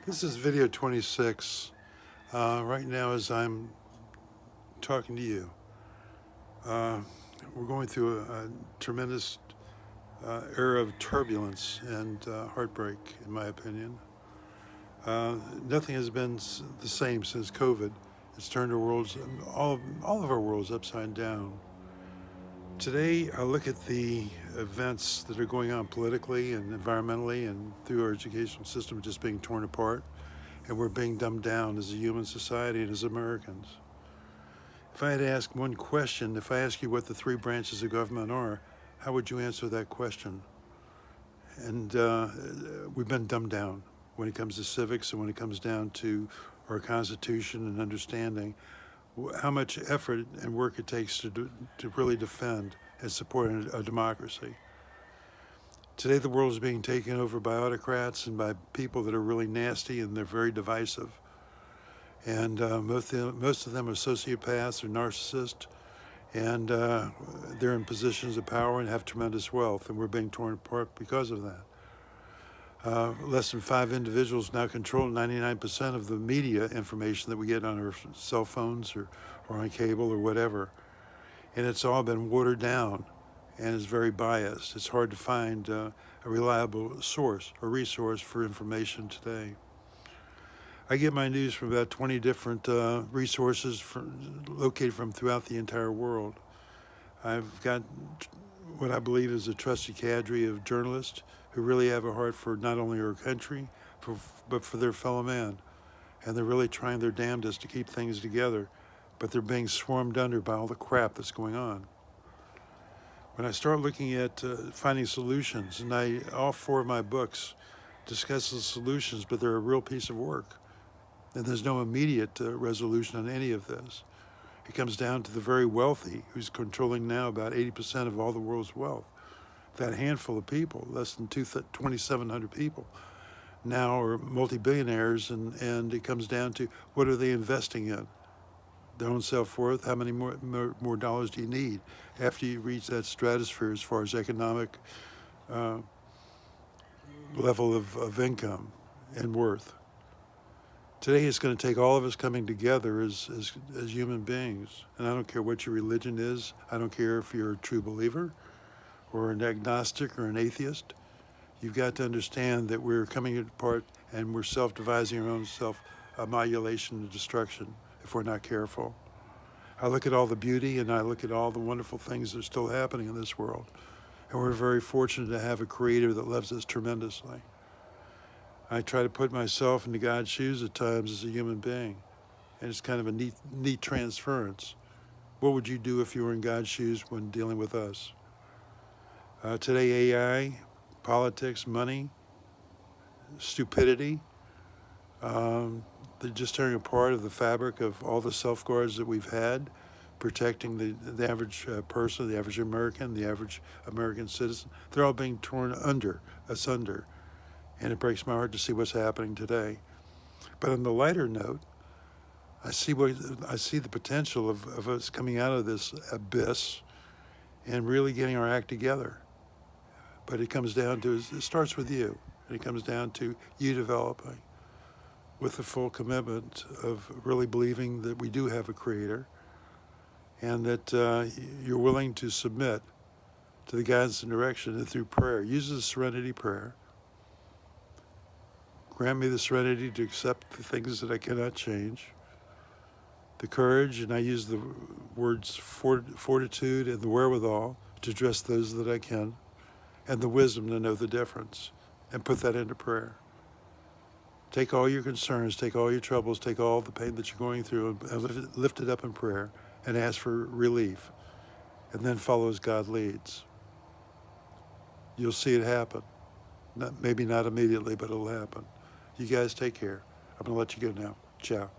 This is video 26, right now as I'm talking to you. We're going through a tremendous era of turbulence and heartbreak, in my opinion. Nothing has been the same since COVID. It's turned our worlds, all of our worlds, upside down. Today, I look at the events that are going on politically and environmentally and through our educational system just being torn apart, and we're being dumbed down as a human society and as Americans. If I had to ask one question, if I ask you what the three branches of government are, how would you answer that question? And we've been dumbed down when it comes to civics and when it comes down to our Constitution and understanding how much effort and work it takes to really defend and support a democracy. Today, the world is being taken over by autocrats and by people that are really nasty and they're very divisive. And most of them are sociopaths or narcissists, and they're in positions of power and have tremendous wealth, and we're being torn apart because of that. Less than 5 individuals now control 99% of the media information that we get on our cell phones or on cable or whatever. And it's all been watered down and is very biased. It's hard to find a reliable source or resource for information today. I get my news from about 20 different resources located from throughout the entire world. I've got what I believe is a trusted cadre of journalists who really have a heart for not only our country, but for their fellow man. And they're really trying their damnedest to keep things together, but they're being swarmed under by all the crap that's going on. When I start looking at finding solutions, and all 4 of my books discuss the solutions, but they're a real piece of work. And there's no immediate resolution on any of this. It comes down to the very wealthy, who's controlling now about 80% of all the world's wealth. That handful of people, less than 2,700 people, now are multi-billionaires, and it comes down to what are they investing in? Their own self-worth. How many more dollars do you need after you reach that stratosphere as far as economic level of income and worth? Today it's going to take all of us coming together as human beings. And I don't care what your religion is. I don't care if you're a true believer or an agnostic or an atheist. You've got to understand that we're coming apart and we're self-devising our own self-annihilation and destruction if we're not careful. I look at all the beauty and I look at all the wonderful things that are still happening in this world. And we're very fortunate to have a creator that loves us tremendously. I try to put myself into God's shoes at times as a human being. And it's kind of a neat transference. What would you do if you were in God's shoes when dealing with us? Today, AI, politics, money, stupidity, they're just tearing apart of the fabric of all the safeguards that we've had, protecting the average person, the average American, the average American citizen. They're all being torn asunder. And it breaks my heart to see what's happening today. But on the lighter note, I see the potential of us coming out of this abyss and really getting our act together. But it comes down to, it starts with you. And it comes down to you developing with the full commitment of really believing that we do have a creator and that you're willing to submit to the guidance and direction and through prayer. Use the serenity prayer. Grant me the serenity to accept the things that I cannot change, the courage, and I use the words fortitude and the wherewithal to address those that I can, and the wisdom to know the difference, and put that into prayer. Take all your concerns, take all your troubles, take all the pain that you're going through, and lift it up in prayer, and ask for relief, and then follow as God leads. You'll see it happen. Maybe not immediately, but it'll happen. You guys take care. I'm going to let you go now. Ciao.